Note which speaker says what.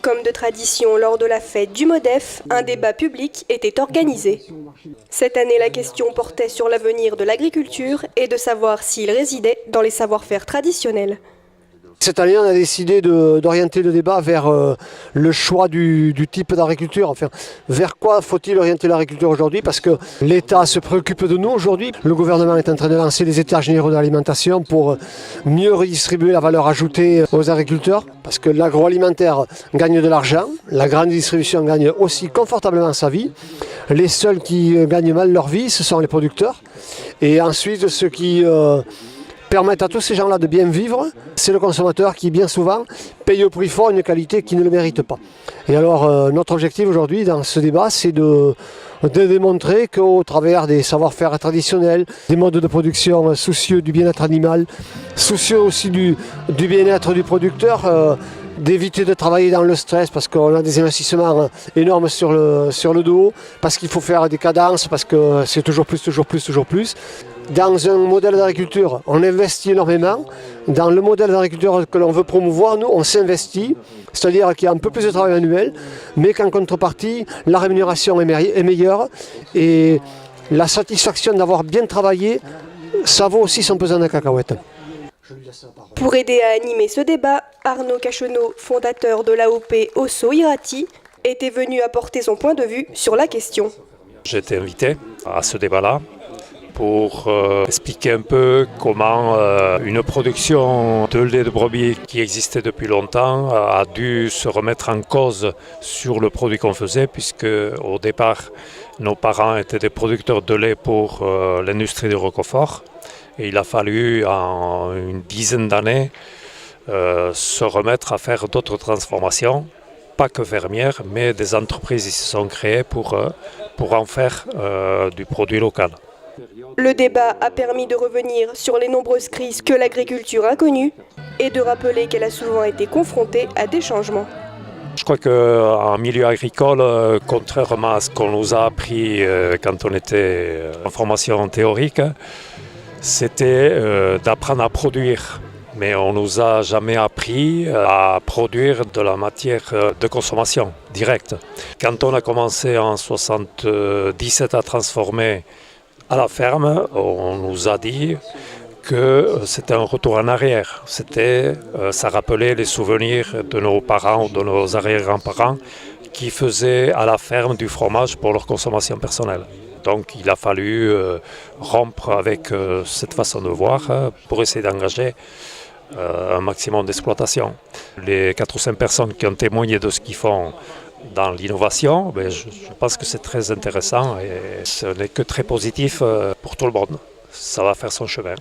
Speaker 1: Comme de tradition lors de la fête du MODEF, un débat public était organisé. Cette année, la question portait sur l'avenir de l'agriculture et de savoir s'il résidait dans les savoir-faire traditionnels.
Speaker 2: Cette année, on a décidé d'orienter le débat vers le choix du type d'agriculture. Enfin, vers quoi faut-il orienter l'agriculture aujourd'hui? Parce que l'État se préoccupe de nous aujourd'hui. Le gouvernement est en train de lancer les États généraux de l'alimentation pour mieux redistribuer la valeur ajoutée aux agriculteurs. Parce que l'agroalimentaire gagne de l'argent, la grande distribution gagne aussi confortablement sa vie. Les seuls qui gagnent mal leur vie, ce sont les producteurs. Et ensuite, ceux qui permettent à tous ces gens-là de bien vivre, c'est le consommateur qui, bien souvent, paye au prix fort une qualité qui ne le mérite pas. Et alors, notre objectif aujourd'hui dans ce débat, c'est de démontrer qu'au travers des savoir-faire traditionnels, des modes de production soucieux du bien-être animal, soucieux aussi du bien-être du producteur, d'éviter de travailler dans le stress parce qu'on a des investissements énormes sur le dos, parce qu'il faut faire des cadences, parce que c'est toujours plus, toujours plus, toujours plus. Dans un modèle d'agriculture, on investit énormément. Dans le modèle d'agriculture que l'on veut promouvoir, nous, on s'investit, c'est-à-dire qu'il y a un peu plus de travail manuel, mais qu'en contrepartie, la rémunération est meilleure et la satisfaction d'avoir bien travaillé, ça vaut aussi son pesant de cacahuètes.
Speaker 1: Pour aider à animer ce débat, Arnaud Cachenot, fondateur de l'AOP Osso-Iraty, était venu apporter son point de vue sur la question.
Speaker 3: J'ai été invité à ce débat-là pour expliquer un peu comment une production de lait de brebis qui existait depuis longtemps a dû se remettre en cause sur le produit qu'on faisait, puisque au départ nos parents étaient des producteurs de lait pour l'industrie du Roquefort. Et il a fallu en une dizaine d'années se remettre à faire d'autres transformations, pas que fermières, mais des entreprises qui se sont créées pour en faire du produit local.
Speaker 1: Le débat a permis de revenir sur les nombreuses crises que l'agriculture a connues et de rappeler qu'elle a souvent été confrontée à des changements.
Speaker 3: Je crois qu'en milieu agricole, contrairement à ce qu'on nous a appris quand on était en formation théorique, c'était d'apprendre à produire. Mais on ne nous a jamais appris à produire de la matière de consommation directe. Quand on a commencé en 1977 à transformer à la ferme, on nous a dit que c'était un retour en arrière. Ça rappelait les souvenirs de nos parents ou de nos arrière-grands-parents qui faisaient à la ferme du fromage pour leur consommation personnelle. Donc il a fallu rompre avec cette façon de voir pour essayer d'engager un maximum d'exploitation. Les 4 ou 5 personnes qui ont témoigné de ce qu'ils font dans l'innovation, je pense que c'est très intéressant et ce n'est que très positif pour tout le monde. Ça va faire son chemin.